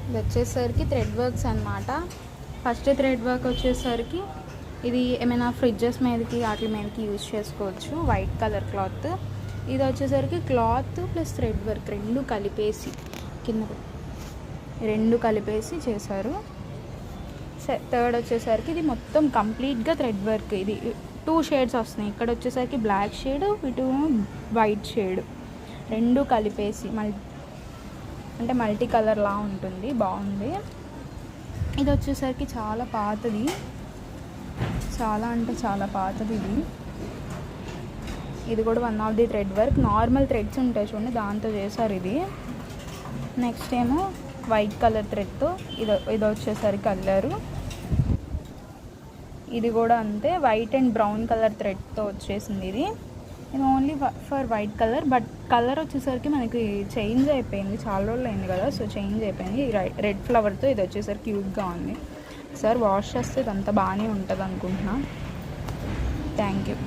ఇది వచ్చేసరికి thread works అనమాట. ఫస్ట్ థ్రెడ్ వర్క్ వచ్చేసరికి ఇది ఏమైనా ఫ్రిడ్జెస్ మీదకి వాటి మీదకి యూజ్ చేసుకోవచ్చు. White colour cloth. ఇది వచ్చేసరికి క్లాత్ ప్లస్ థ్రెడ్ వర్క్ రెండు కలిపేసి కింద రెండు కలిపేసి చేశారు. థర్డ్ వచ్చేసరికి ఇది మొత్తం కంప్లీట్గా థ్రెడ్ వర్క్. ఇది 2 షేడ్స్ వస్తున్నాయి. ఇక్కడ వచ్చేసరికి బ్లాక్ షేడ్, ఇటు వైట్ షేడ్ రెండు కలిపేసి అంటే మల్టీ కలర్లా ఉంటుంది, బాగుంది. ఇది వచ్చేసరికి చాలా పాతది, చాలా అంటే చాలా పాతది ఇది. ఇది కూడా one of the thread work. Normal threads ఉంటాయి చూడండి, దాంతో చేశారు ఇది. నెక్స్ట్ ఏమో వైట్ కలర్ థ్రెడ్తో ఇది వచ్చేసరికి అల్లారు. ఇది కూడా అంతే, వైట్ అండ్ బ్రౌన్ కలర్ థ్రెడ్తో వచ్చేసింది ఇది. ఇది only for white colour, but colour వచ్చేసరికి మనకి చేంజ్ అయిపోయింది, చాలా రోజులు అయింది కదా, సో చేంజ్ అయిపోయింది. రెడ్ ఫ్లవర్తో ఇది వచ్చేసరికి క్యూట్గా ఉంది. సార్ వాష్ చేస్తే ఇదంతా బాగానే ఉంటుంది అనుకుంటున్నా. Thank you.